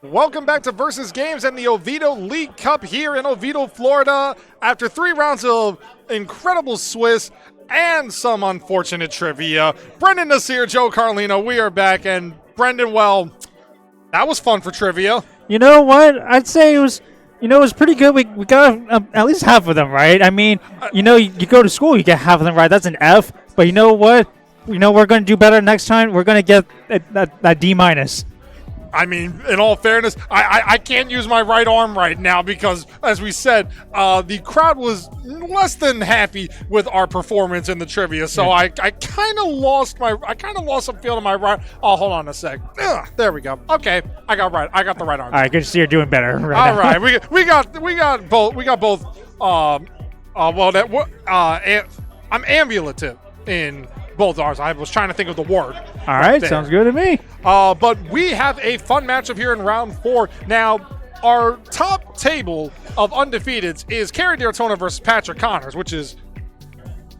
Welcome back to Versus Games and the Oveido League Cup here in Oviedo, Florida. After 3 rounds of incredible Swiss and some unfortunate trivia, Brendan, Nussear, Joe, Carlino, we are back. And Brendan, well, that was fun for trivia. You know what? I'd say it was pretty good. We got at least half of them right. I mean, you go to school, you get half of them right. That's an F. But you know what? We're going to do better next time. We're going to get that D-. I mean, in all fairness, I can't use my right arm right now because, as we said, the crowd was less than happy with our performance in the trivia. So I kind of lost some feel to my right. Oh, hold on a sec. Ugh, there we go. Okay, I got the right arm. All right, good to see you're doing better. All right, we got both. I'm ambulative in both arms. I was trying to think of the word. All right, sounds good to me. But we have a fun matchup here in round 4. Now, our top table of undefeateds is Kerry D'Artona versus Patrick Connors, which is,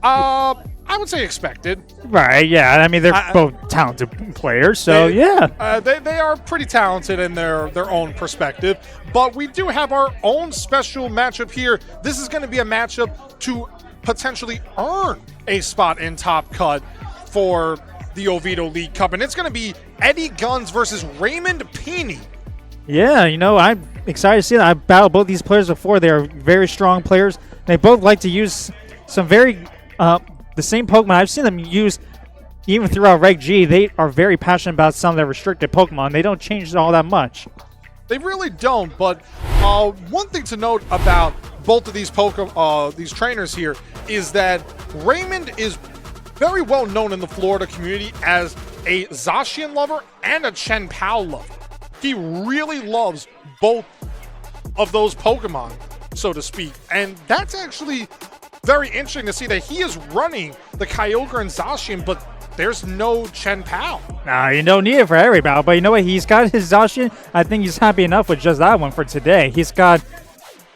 I would say, expected. Right, yeah. I mean, they're both talented players, so yeah. They are pretty talented in their own perspective. But we do have our own special matchup here. This is going to be a matchup to potentially earn a spot in Top Cut for the Oviedo League Cup, and it's going to be Eddie Guns versus Raymond Pini. Yeah, I'm excited to see that. I've battled both these players before. They are very strong players. They both like to use some the same Pokemon I've seen them use even throughout Reg G. They are very passionate about some of their restricted Pokemon. They don't change all that much. They really don't, but one thing to note about both of these these trainers here is that Raymond is very well known in the Florida community as a Zacian lover and a Chen Pao lover. He really loves both of those Pokemon, so to speak. And that's actually very interesting to see that he is running the Kyogre and Zacian, but there's no Chen Pao. Nah, you don't need it for every battle, but you know what? He's got his Zacian. I think he's happy enough with just that one for today. He's got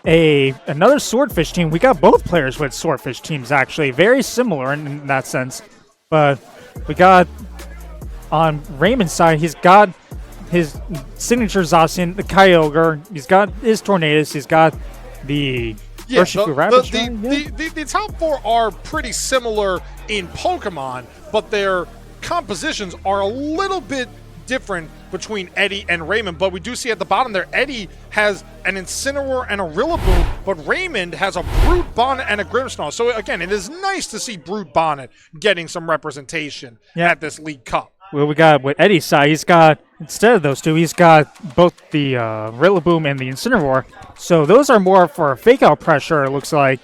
another Swordfish team. We got both players with Swordfish teams, actually. Very similar in that sense. But we got, on Raymond's side, he's got his signature Zacian, the Kyogre. He's got his Tornadus. He's got the the top 4 are pretty similar in Pokemon, but their compositions are a little bit different between Eddie and Raymond. But we do see at the bottom there, Eddie has an Incineroar and a Rillaboom, but Raymond has a Brute Bonnet and a Grimmsnarl. So again, it is nice to see Brute Bonnet getting some representation at this League Cup. Well, we got with Eddie's side, he's got, instead of those two, he's got both the Rillaboom and the Incineroar. So those are more for fake out pressure, it looks like.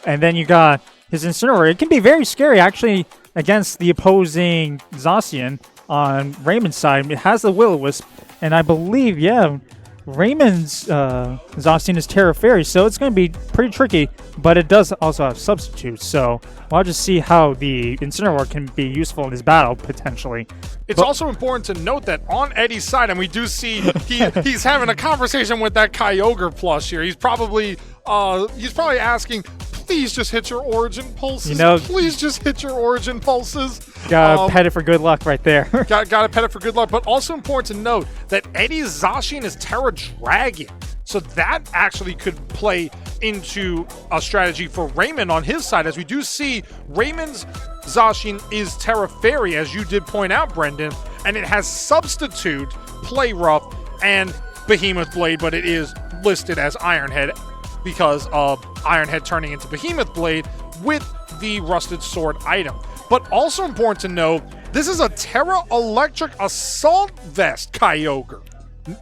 And then you got his Incineroar. It can be very scary, actually, against the opposing Zacian. On Raymond's side, it has the Will-O-Wisp, and I believe, Raymond's Zacian is Terra Fairy, so it's going to be pretty tricky, but it does also have substitutes, so we'll just see how the Incineroar can be useful in this battle, potentially. It's also important to note that on Eddie's side, and we do see he's having a conversation with that Kyogre plush here. He's probably asking, please just hit your Origin Pulses. Please just hit your Origin Pulses. Gotta pet it for good luck right there. Gotta pet it for good luck. But also important to note that Eddie's Zacian is Terra Dragon. So that actually could play into a strategy for Raymond on his side, as we do see Raymond's Zacian is Terra Fairy, as you did point out, Brendan, and it has Substitute, Play Rough, and Behemoth Blade, but it is listed as Iron Head because of Iron Head turning into Behemoth Blade with the Rusted Sword item. But also important to note, this is a Terra Electric Assault Vest Kyogre.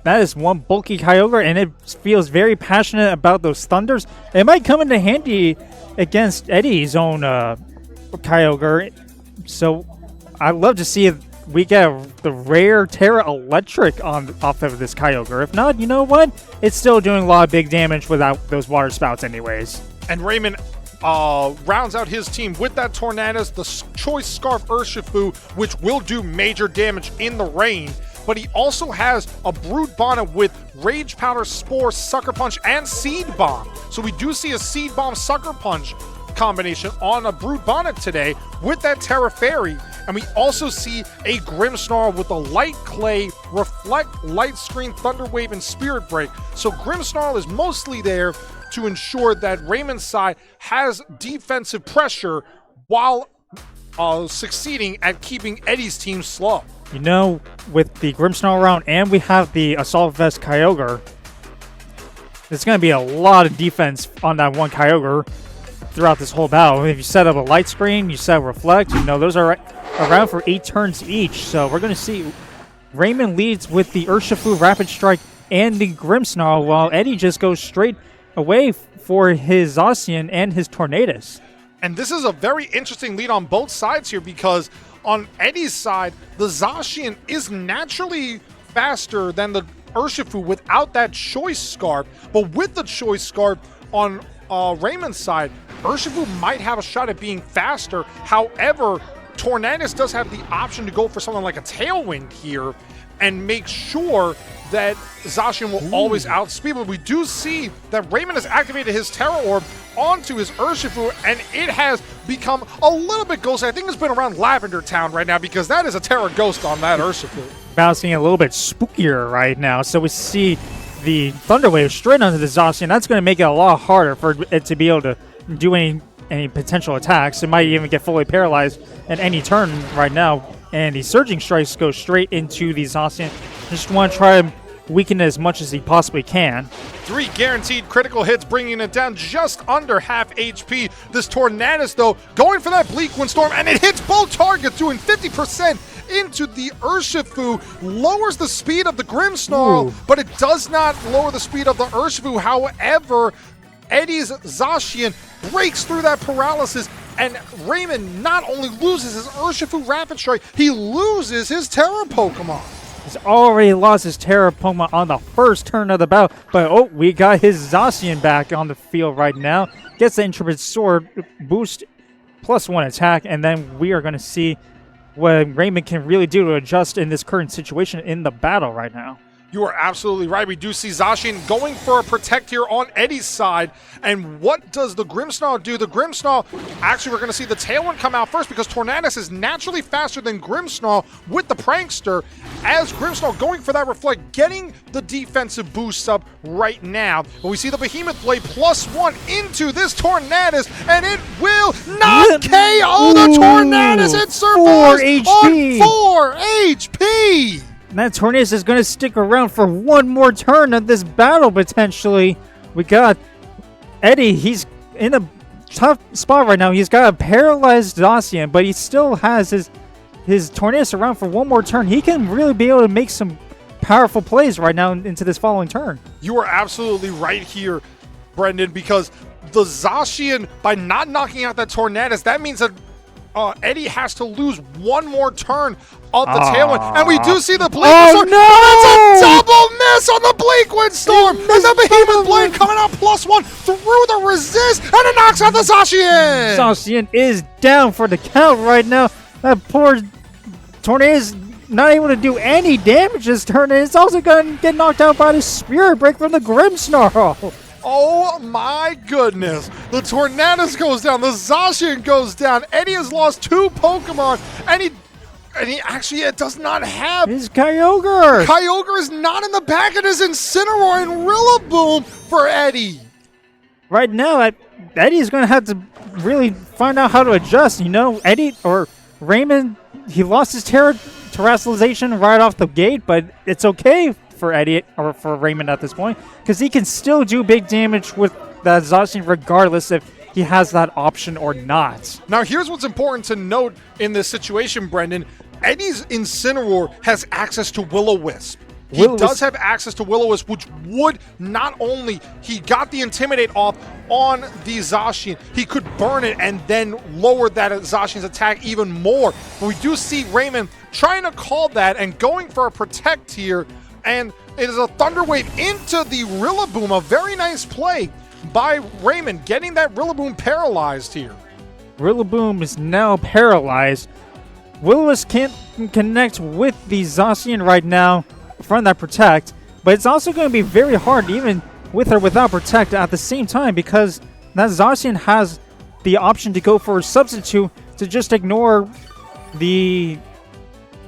That is one bulky Kyogre, and it feels very passionate about those Thunders. It might come into handy against Eddie's own Kyogre. So I'd love to see if we get the rare Terra Electric off of this Kyogre. If not, you know what? It's still doing a lot of big damage without those water spouts anyways. And Raymond rounds out his team with that Tornadus, the Choice Scarf Urshifu, which will do major damage in the rain. But he also has a Brute Bonnet with Rage Powder, Spore, Sucker Punch, and Seed Bomb. So we do see a Seed Bomb Sucker Punch combination on a Brute Bonnet today with that Terra Fairy. And we also see a Grimmsnarl with a Light Clay, Reflect, Light Screen, Thunder Wave, and Spirit Break. So Grimmsnarl is mostly there to ensure that Raymond's side has defensive pressure while succeeding at keeping Eddie's team slow. You know, with the Grimmsnarl round and we have the Assault Vest Kyogre, there's going to be a lot of defense on that one Kyogre throughout this whole battle. If you set up a Light Screen, you set Reflect, you know, those are around for 8 turns each. So we're going to see Raymond leads with the Urshifu Rapid Strike and the Grimmsnarl, while Eddie just goes straight away for his Zacian and his Tornadus. And this is a very interesting lead on both sides here, because on Eddie's side, the Zacian is naturally faster than the Urshifu without that Choice Scarf. But with the Choice Scarf on Raymond's side, Urshifu might have a shot at being faster. However, Tornadus does have the option to go for something like a Tailwind here and make sure that Zacian will always outspeed. But we do see that Raymond has activated his Terra Orb onto his Urshifu, and it has become a little bit ghosty. I think it's been around Lavender Town right now, because that is a Terra Ghost on that Urshifu. Bouncing a little bit spookier right now. So we see the Thunder Wave straight onto the Zacian. That's going to make it a lot harder for it to be able to do any potential attacks. It might even get fully paralyzed at any turn right now. And the Surging Strikes go straight into the Zacian. Just want to try and weaken it as much as he possibly can. 3 guaranteed critical hits, bringing it down just under half HP. This Tornadus, though, going for that Bleak Windstorm, and it hits both targets, doing 50% into the Urshifu. Lowers the speed of the Grimmsnarl, but it does not lower the speed of the Urshifu. However, Eddie's Zacian breaks through that paralysis, and Raymond not only loses his Urshifu Rapid Strike, he loses his Terra Pokemon. He's already lost his Terra Pokemon on the first turn of the battle, but we got his Zacian back on the field right now. Gets the Intrepid Sword boost +1 attack, and then we are going to see what Raymond can really do to adjust in this current situation in the battle right now. You are absolutely right. We do see Zacian going for a Protect here on Eddie's side. And what does the Grimmsnarl do? The Grimmsnarl, actually we're going to see the Tailwind come out first, because Tornadus is naturally faster than Grimmsnarl with the Prankster, as Grimmsnarl going for that Reflect, getting the defensive boost up right now. But we see the Behemoth Blade +1 into this Tornadus, and it will not KO the Tornadus. It survives on 4 HP. And that Tornadus is going to stick around for one more turn of this battle, potentially. We got Eddie. He's in a tough spot right now. He's got a paralyzed Zacian, but he still has his Tornadus around for one more turn. He can really be able to make some powerful plays right now into this following turn. You are absolutely right here, Brendan, because the Zacian, by not knocking out that Tornadus, that means that Eddie has to lose one more turn of the Tailwind. And we do see the Bleak Windstorm. No! That's a double miss on the Bleak Windstorm. And the Behemoth Blade coming out +1 through the resist, and it knocks out the Zacian. Zacian is down for the count right now. That poor Tornadus not able to do any damage this turn. And it's also going to get knocked out by the Spirit Break from the Grimmsnarl. Oh my goodness. The Tornadus goes down. The Zacian goes down. Eddie has lost 2 Pokemon, and he actually does not have his Kyogre. Kyogre is not in the back. It is Incineroar and Rillaboom for Eddie. Right now, Eddie's going to have to really find out how to adjust. You know, Eddie or Raymond, he lost his Terrestrialization right off the gate, but it's okay for Eddie or for Raymond at this point, because he can still do big damage with that Zacian regardless if he has that option or not. Now here's what's important to note in this situation, Brendan. Eddie's Incineroar has access to Will-O-Wisp. He does have access to Will-O-Wisp, which would not only, he got the Intimidate off on the Zacian, he could burn it and then lower that Zacian's attack even more. But we do see Raymond trying to call that and going for a Protect here, and it is a Thunder Wave into the Rillaboom. A very nice play by Raymond, getting that Rillaboom paralyzed here. Rillaboom is now paralyzed. Will-O-Wisp can't connect with the Zacian right now from that Protect, but it's also going to be very hard even with or without Protect at the same time, because that Zacian has the option to go for a Substitute to just ignore the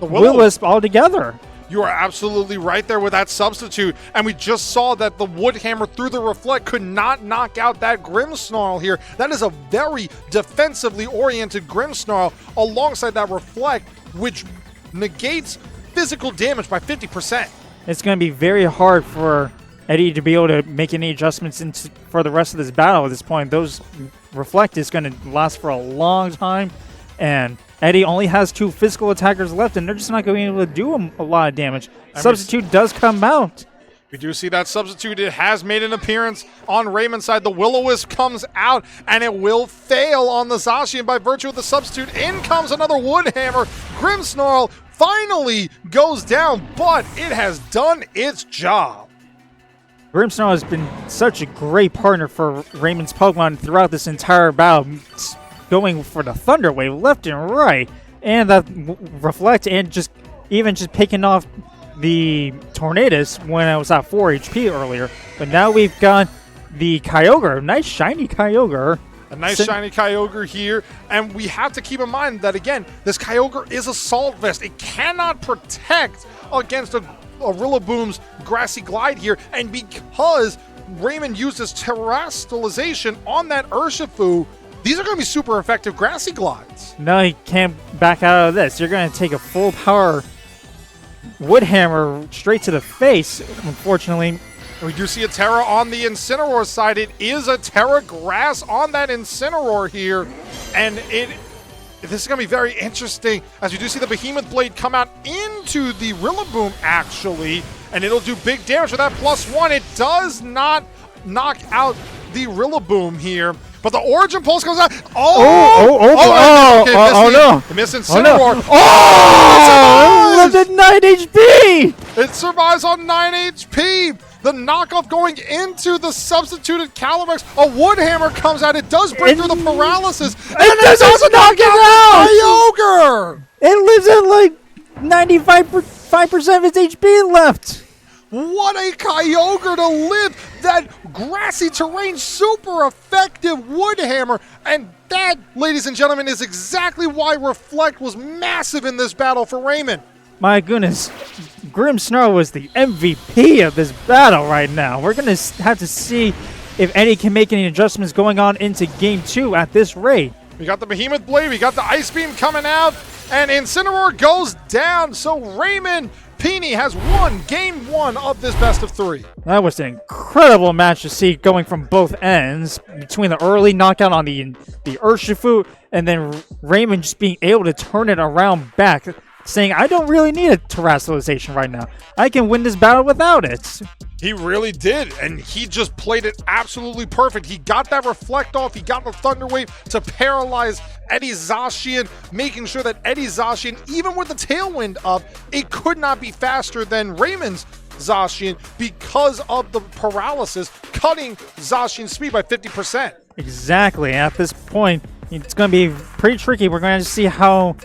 Will-O-Wisp Will-O-Wisp altogether. You are absolutely right there with that substitute, and we just saw that the Wood Hammer through the Reflect could not knock out that Grimmsnarl here. That is a very defensively oriented Grimmsnarl alongside that Reflect, which negates physical damage by 50%. It's going to be very hard for Eddie to be able to make any adjustments for the rest of this battle at this point. Those Reflect is going to last for a long time, and Eddie only has 2 physical attackers left, and they're just not going to be able to do him a lot of damage. Substitute does come out. We do see that substitute. It has made an appearance on Raymond's side. The Will-O-Wisp comes out, and it will fail on the Zacian by virtue of the substitute. In comes another Wood Hammer. Grimmsnarl finally goes down, but it has done its job. Grimmsnarl has been such a great partner for Raymond's Pokemon throughout this entire battle, going for the Thunder Wave left and right, and that Reflect, and just picking off the Tornadus when I was at 4 HP earlier. But now we've got the Kyogre, nice shiny Kyogre. A nice shiny Kyogre here, and we have to keep in mind that, again, this Kyogre is Assault Vest. It cannot protect against a Rillaboom's Grassy Glide here, and because Raymond uses Terastallization on that Urshifu, these are going to be super effective Grassy Glides. No, you can't back out of this. You're going to take a full power Wood Hammer straight to the face, unfortunately. We do see a Terra on the Incineroar side. It is a Terra Grass on that Incineroar here, and this is going to be very interesting as we do see the Behemoth Blade come out into the Rillaboom, actually, and it'll do big damage with that +1. It does not knock out the Rillaboom here, but the Origin Pulse comes out. No. The Miss Incineroar. It lives at 9 HP! It survives on 9 HP. The knockoff going into the substituted Calyrex. A Wood Hammer comes out. It does break through the paralysis. And it doesn't knock it out! Kyogre! It lives at like 95% of its HP left. What a Kyogre to live! That grassy terrain, super effective Wood Hammer. And that, ladies and gentlemen, is exactly why Reflect was massive in this battle for Raymond. My goodness, Grimmsnarl was the MVP of this battle right now. We're going to have to see if Eddie can make any adjustments going on into Game 2 at this rate. We got the Behemoth Blade, we got the Ice Beam coming out, and Incineroar goes down. So Raymond Peony has won Game 1 of this best of 3. That was an incredible match to see going from both ends, between the early knockout on the Urshifu, and then Raymond just being able to turn it around back, saying, I don't really need a Terastallization right now. I can win this battle without it. He really did, and he just played it absolutely perfect. He got that Reflect off, he got the Thunder Wave to paralyze Eddie Zacian, making sure that Eddie Zacian, even with the Tailwind up, it could not be faster than Raymond's Zacian because of the paralysis, cutting Zacian's speed by 50%. Exactly. At this point, it's going to be pretty tricky. We're going to see how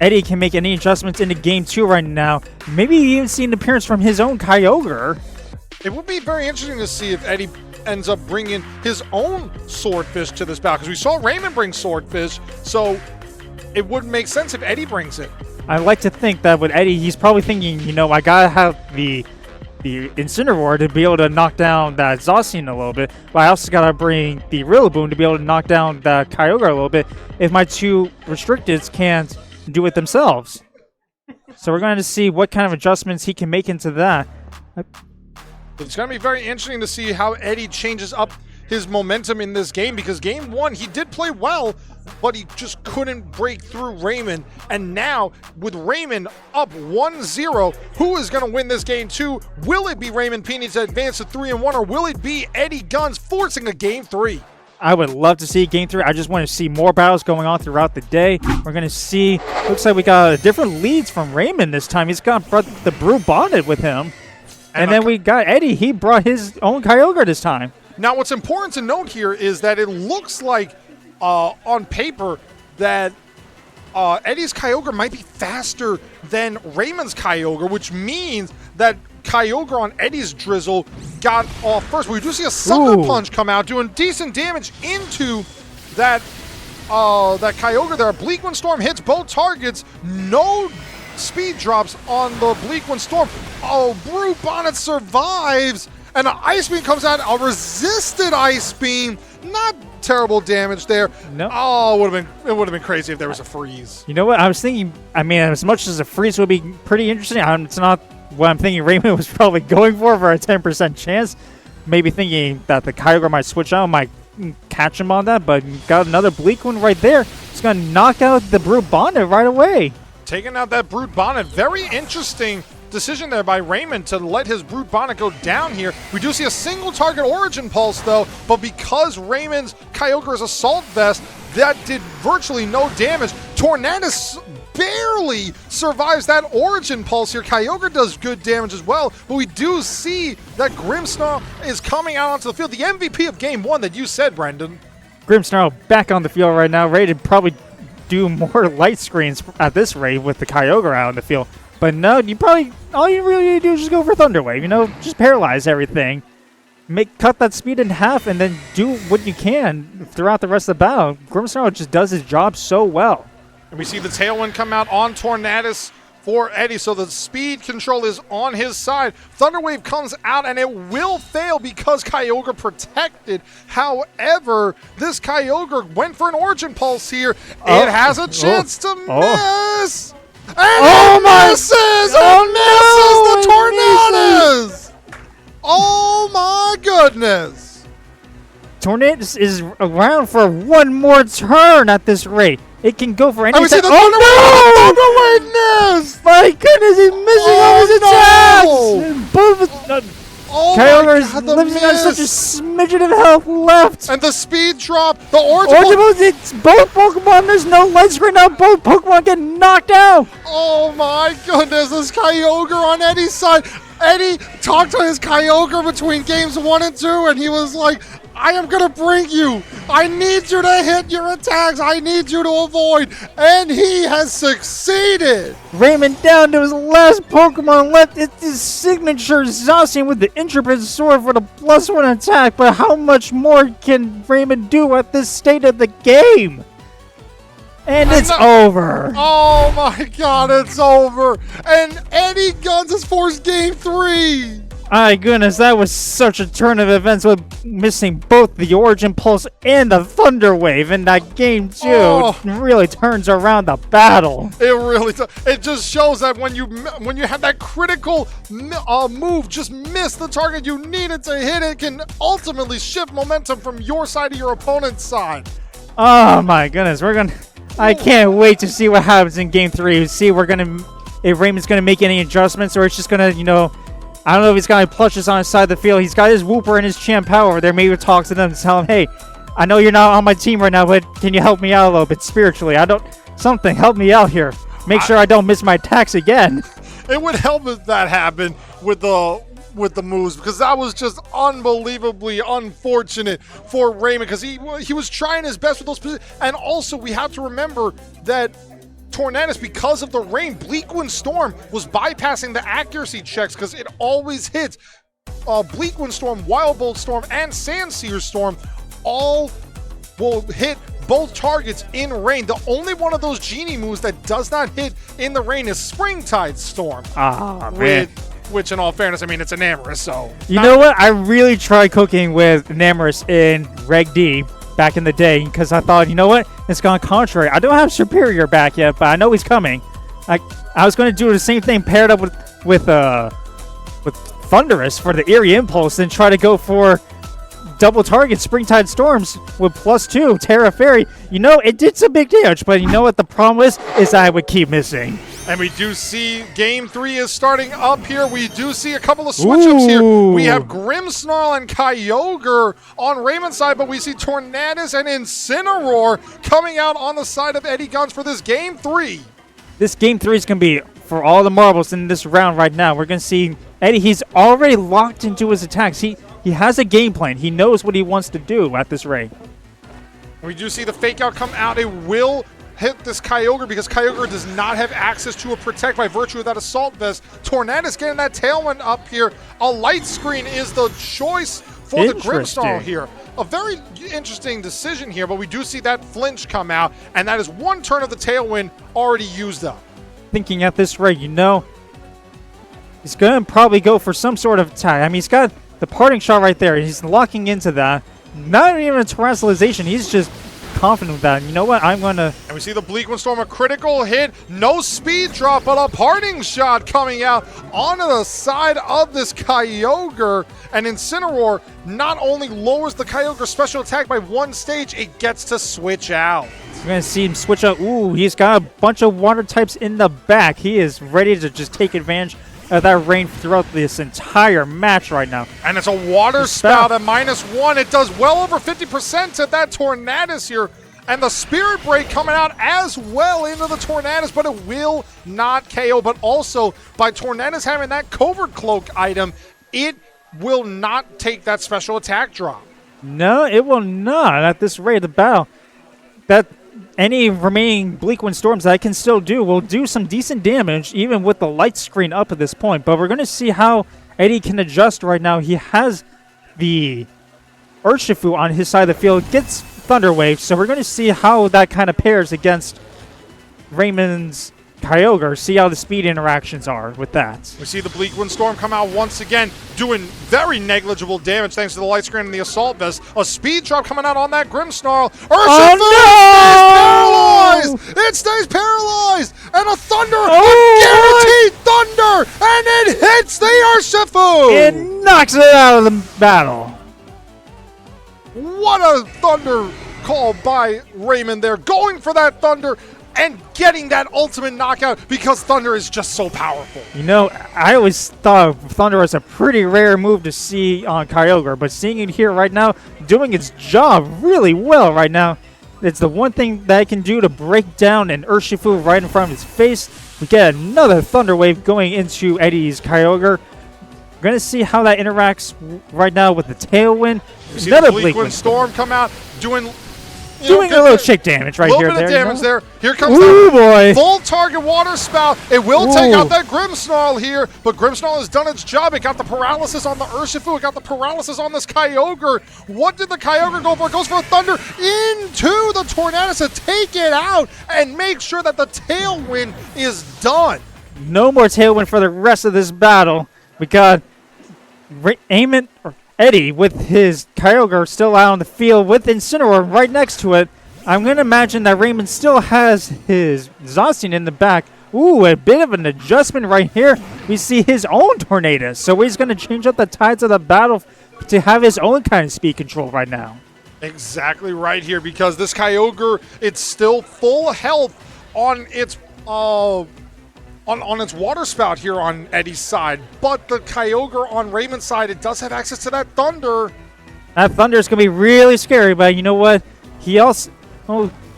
Eddie can make any adjustments into Game 2 right now. Maybe even see an appearance from his own Kyogre. It would be very interesting to see if Eddie ends up bringing his own Swordfish to this battle, because we saw Raymond bring Swordfish, so it would make sense if Eddie brings it. I like to think that with Eddie, he's probably thinking, you know, I gotta have the Incineroar to be able to knock down that Zacian a little bit, but I also gotta bring the Rillaboom to be able to knock down the Kyogre a little bit if my 2 restricteds can't do it themselves. So we're going to see what kind of adjustments he can make into that. It's going to be very interesting to see how Eddie changes up his momentum in this game, because Game 1 he did play well, but he just couldn't break through Raymond. And now with Raymond up 1-0, who is going to win this Game 2? Will it be Raymond Peony to advance to 3-1, or will it be Eddie Guns forcing a Game 3? I would love to see Game 3. I just want to see more battles going on throughout the day. We're going to see, looks like we got different leads from Raymond this time. He's got the Brew bonded with him. And then we got Eddie. He brought his own Kyogre this time. Now, what's important to note here is that it looks like on paper that Eddie's Kyogre might be faster than Raymond's Kyogre, which means that Kyogre on Eddie's Drizzle got off first. We do see a Sucker Punch come out, doing decent damage into that that Kyogre there. Bleak Wind Storm hits both targets. No speed drops on the Bleak Wind Storm. Oh, Brute Bonnet survives. And an Ice Beam comes out. A resisted Ice Beam. Not terrible damage there. No. Oh, it would have been crazy if there was a freeze. You know what? I was thinking, I mean, as much as a freeze would be pretty interesting, it's not what I'm thinking Raymond was probably going for a 10% chance. Maybe thinking that the Kyogre might switch out, might catch him on that, but got another Bleak one right there. It's going to knock out the Brute Bonnet right away. Taking out that Brute Bonnet. Very interesting decision there by Raymond to let his Brute Bonnet go down here. We do see a single target Origin Pulse though, but because Raymond's Kyogre is Assault Vest, that did virtually no damage. Tornadus barely survives that Origin Pulse here. Kyogre does good damage as well, but we do see that Grimmsnarl is coming out onto the field. The MVP of Game 1 that you said, Brendan. Grimmsnarl back on the field right now, ready to probably do more light screens at this rate with the Kyogre out on the field. But no, all you really need to do is just go for Thunder Wave, just paralyze everything. Cut that speed in half and then do what you can throughout the rest of the battle. Grimmsnarl just does his job so well. And we see the Tailwind come out on Tornadus for Eddie, so the speed control is on his side. Thunder Wave comes out and it will fail because Kyogre protected. However, this Kyogre went for an Origin Pulse here. It has a chance to miss. And it misses! It misses the Tornadus! Oh my goodness! Tornadus is around for one more turn at this rate. It can go for any we see the Thunder Wave missed! My goodness, he's missing all his attacks! Both Kyogre is living on such a smidgen of health left. And the speed drop, the Origin Pulse, it's both Pokemon. There's no light screen now. Both Pokemon get knocked out. Oh my goodness, this Kyogre on Eddie's side. Eddie talked to his Kyogre between games 1 and 2, and he was like, I am going to bring you. I need you to hit your attacks. I need you to avoid. And he has succeeded. Raymond down to his last Pokemon left. It's his signature Zacian with the Intrepid Sword for the +1 attack. But how much more can Raymond do at this state of the game? And it's over. Oh my god, it's over. And Eddie Guns has forced Game 3. My goodness, that was such a turn of events with missing both the Origin Pulse and the Thunder Wave in that Game 2. Really turns around the battle. It really does. It just shows that when you have that critical move, just miss the target you needed to hit, it can ultimately shift momentum from your side to your opponent's side. Oh my goodness, I can't wait to see what happens in Game 3. See if Raymond's gonna make any adjustments, or it's just gonna, I don't know if he's got any plushes on his side of the field. He's got his Wooper and his Champower over there. Maybe talk to them and tell him, hey, I know you're not on my team right now, but can you help me out a little bit spiritually? Help me out here. Make sure I don't miss my attacks again. It would help if that happened with the moves, because that was just unbelievably unfortunate for Raymond, because he was trying his best with those positions. And also we have to remember that Tornadus, because of the rain, Bleak Wind Storm was bypassing the accuracy checks because it always hits Bleak Wind Storm, Wild Bolt Storm, and Sandsear Storm all will hit both targets in rain. The only one of those Genie moves that does not hit in the rain is Springtide Storm. Man. Which, in all fairness, I mean, it's an Enamorus, so... You know what? I really tried cooking with Enamorus in Reg D back in the day, because I thought, you know what? It's gone contrary. I don't have Superior back yet, but I know he's coming. I was going to do the same thing paired up with Thunderous for the Eerie Impulse, and try to go for double target Springtide Storms with +2 Terra Fairy. It did some big damage, but you know what the problem is I would keep missing. And we do see Game 3 is starting up here. We do see a couple of switch-ups here. We have Grimmsnarl and Kyogre on Raymond's side, but we see Tornadus and Incineroar coming out on the side of Eddie Guns for this Game 3. This Game 3 is going to be for all the marbles in this round right now. We're going to see Eddie. He's already locked into his attacks. He has a game plan. He knows what he wants to do at this rate. We do see the Fake Out come out. It will hit this Kyogre because Kyogre does not have access to a Protect by virtue of that Assault Vest. Tornadus getting that Tailwind up here. A Light Screen is the choice for the Grimsnarl here. A very interesting decision here, but we do see that flinch come out, and that is one turn of the Tailwind already used up. Thinking at this rate, you know, he's going to probably go for some sort of attack. I mean, he's got the parting shot right there. He's locking into that. Not even a terrestrialization. He's just confident with that. And you know what? I'm going to... And we see the Bleak Windstorm, a critical hit. No speed drop, but a parting shot coming out onto the side of this Kyogre. And Incineroar not only lowers the Kyogre special attack by one stage, it gets to switch out. We're going to see him switch out. Ooh, he's got a bunch of water types in the back. He is ready to just take advantage of that rain throughout this entire match right now. And it's a water spout at -1. It does well over 50% to that Tornadus here. And the Spirit Break coming out as well into the Tornadus, but it will not KO. But also, by Tornadus having that Covert Cloak item, it will not take that special attack drop. No, it will not at this rate of the battle. That any remaining Bleak Wind Storms that I can still do will do some decent damage, even with the light screen up at this point. But we're going to see how Eddie can adjust right now. He has the Urshifu on his side of the field, gets Thunder Wave, so we're going to see how that kind of pairs against Raymond's Kyogre, see how the speed interactions are with that. We see the Bleak Windstorm come out once again, doing very negligible damage thanks to the light screen and the Assault Vest. A speed drop coming out on that Grimmsnarl. Urshifu stays paralyzed! It stays paralyzed! And a Thunder, a guaranteed Thunder! And it hits the Urshifu! It knocks it out of the battle. What a Thunder call by Raymond there, going for that Thunder and getting that ultimate knockout because Thunder is just so powerful. You know, I always thought Thunder was a pretty rare move to see on Kyogre, but seeing it here right now, doing its job really well right now, it's the one thing that I can do to break down an Urshifu right in front of his face. We get another Thunder Wave going into Eddie's Kyogre. We're going to see how that interacts right now with the Tailwind. We see the Bleak Wind Storm come out, doing a little shake damage right here. A little bit of damage there. Here comes that full target water spout. It will take out that Grimmsnarl here, but Grimmsnarl has done its job. It got the paralysis on the Urshifu. It got the paralysis on this Kyogre. What did the Kyogre go for? It goes for a Thunder into the Tornadus to take it out and make sure that the Tailwind is done. No more Tailwind for the rest of this battle. We got Eddie with his Kyogre still out on the field with Incineroar right next to it. I'm going to imagine that Raymond still has his Zacian in the back. Ooh, a bit of an adjustment right here. We see his own Tornadus. So he's going to change up the tides of the battle to have his own kind of speed control right now. Exactly right here, because this Kyogre, it's still full health on its on its water spout here on Eddie's side, but the Kyogre on Raymond's side, it does have access to that Thunder. That Thunder is going to be really scary, but you know what? He also,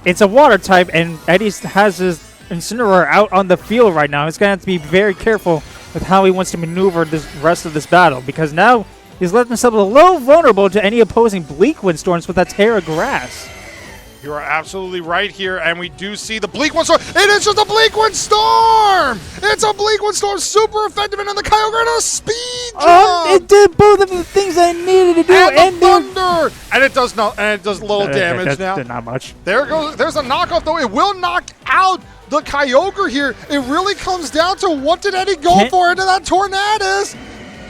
it's a water type, and Eddie has his Incineroar out on the field right now. He's going to have to be very careful with how he wants to maneuver this rest of this battle, because now he's left himself a little vulnerable to any opposing Bleak Windstorms with that Terra Grass. You are absolutely right here, and we do see the Bleak Windstorm. It is just a Bleak Windstorm! It's a Bleak Windstorm, super effective, and then the Kyogre and a speed drop! It did both of the things I needed to do, and the Thunder! And it does little damage now. Not much. There's a knockoff, though. It will knock out the Kyogre here. It really comes down to what did Eddie go for into that Tornadus?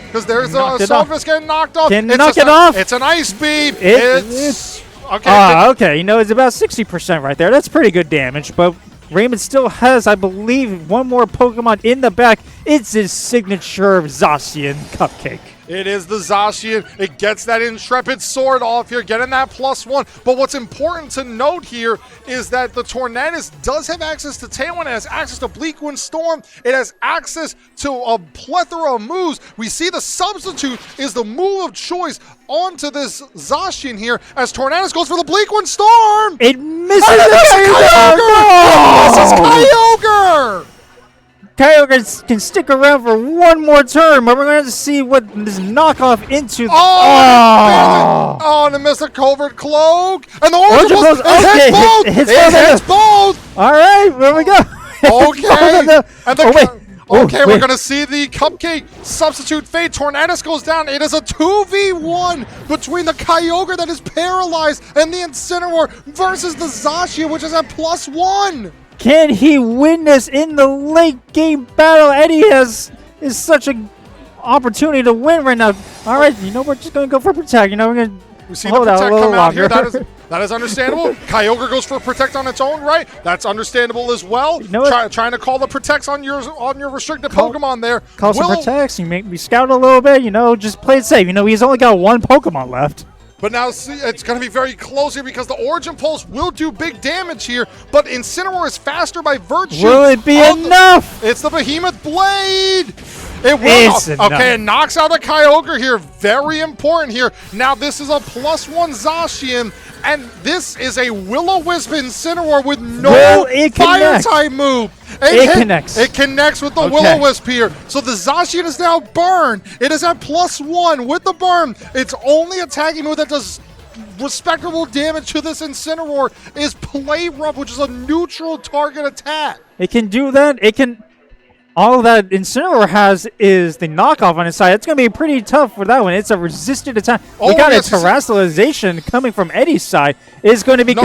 Because there's a Assault getting knocked off. Knock it off. It's an Ice Beam. It's okay. Okay, you know, it's about 60% right there. That's pretty good damage, but Raymond still has, I believe, one more Pokemon in the back. It's his signature Zacian Cupcake. It is the Zacian. It gets that Intrepid Sword off here, getting that +1. But what's important to note here is that the Tornadus does have access to Tailwind. It has access to Bleak Wind Storm. It has access to a plethora of moves. We see the Substitute is the move of choice onto this Zacian here as Tornadus goes for the Bleak Wind Storm. It misses Kyogre! It misses Kyogre! Kyogre can stick around for one more turn, but we're going to see what this knockoff into. And it missed a Covert Cloak. And the Orange Pulse, it hits both. All right, there we go. Okay. Okay, wait. we're going to see the Cupcake substitute fate. Tornadus goes down. It is a 2v1 between the Kyogre that is paralyzed and the Incineroar versus the Zacian, which is at +1. Can he win this in the late game battle? Eddie is such an opportunity to win right now. All right, we're just going to go for Protect. We're going We see to the hold out a Protect little come out here. longer. That is understandable. Kyogre goes for Protect on its own right. That's understandable as well. Trying to call the Protects on your restricted Pokemon there. Call some Protects. You make me scout a little bit. Just play it safe. He's only got one Pokemon left. But now see, it's going to be very close here because the Origin Pulse will do big damage here. But Incineroar is faster by virtue. Will it be enough? It's the Behemoth Blade. It will. It's enough. Okay, it knocks out the Kyogre here. Very important here. Now this is a +1 Zacian, and this is a Will-O-Wisp Incineroar with no fire type move. It connects. It connects with the Will-O-Wisp here. So the Zacian is now burned. It is at +1 with the burn. Its only attacking move that does respectable damage to this Incineroar is Play Rough, which is a neutral target attack. It can do that. It can. All that Incineroar has is the knockoff on its side. It's going to be pretty tough for that one. It's a resisted attack. We got a terrestrialization coming from Eddie's side. It's going to be it's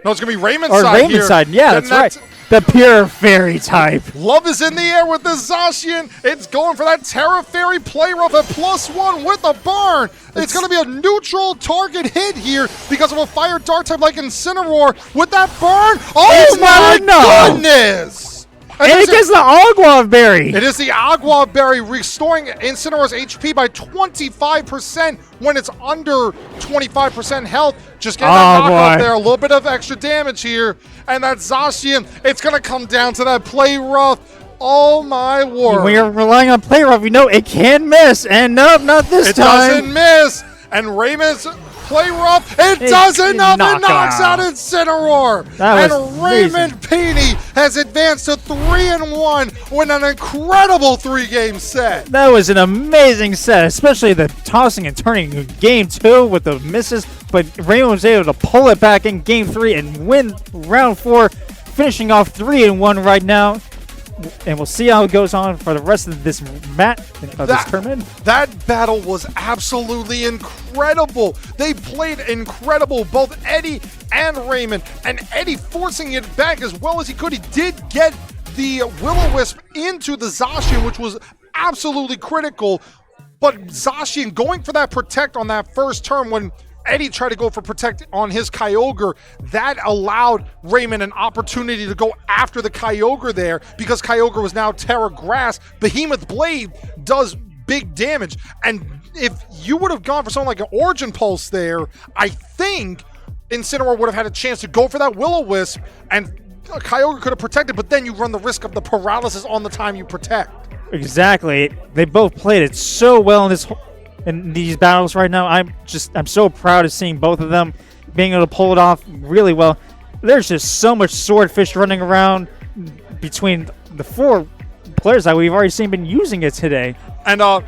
going to be Raymond's side. Or Raymond's side. Yeah, that's right. The pure fairy type. Love is in the air with the Zacian. It's going for that Terra Fairy Play Rough at +1 with a burn. It's going to be a neutral target hit here because of a fire dart type like Incineroar with that burn. Oh my goodness! And it gets the Agua Berry. It is the Agua Berry, restoring Incineroar's HP by 25% when it's under 25% health. Just getting that knockoff there, a little bit of extra damage here. And that Zacian, it's going to come down to that Play Rough. Oh my word. When you're relying on Play Rough, it can miss. And nope, not this time. It doesn't miss. And Raymond's Play Rough, it does enough. It knocks out Incineroar. And Raymond Peeny has advanced to 3-1 with an incredible 3-game set. That was an amazing set, especially the tossing and turning in game 2 with the misses. But Raymond was able to pull it back in game 3 and win round 4, finishing off 3-1 right now. And we'll see how it goes on for the rest of this this tournament. That battle was absolutely incredible. They played incredible, both Eddie and Raymond. And Eddie forcing it back as well as he could. He did get the Will-O-Wisp into the Zacian, which was absolutely critical. But Zacian going for that Protect on that first turn when Eddie tried to go for Protect on his Kyogre. That allowed Raymond an opportunity to go after the Kyogre there because Kyogre was now Terra Grass. Behemoth Blade does big damage. And if you would have gone for something like an Origin Pulse there, I think Incineroar would have had a chance to go for that Will-O-Wisp and Kyogre could have protected, but then you run the risk of the paralysis on the time you protect. Exactly. They both played it so well in these battles right now. I'm so proud of seeing both of them being able to pull it off really well. There's just so much Swordfish running around between the 4 players that we've already seen been using it today. And how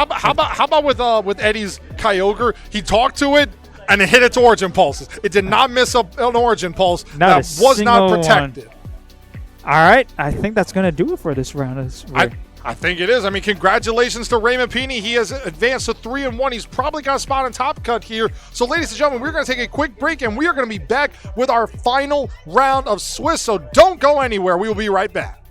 about with Eddie's Kyogre? He talked to it and it hit its Origin Pulses. It did not miss an Origin Pulse. That was not protected. All right, I think that's going to do it for this round. I think it is. I mean, congratulations to Raymond Peeny. He has advanced to 3-1. He's probably got a spot in Top Cut here. So, ladies and gentlemen, we're going to take a quick break, and we are going to be back with our final round of Swiss. So don't go anywhere. We will be right back.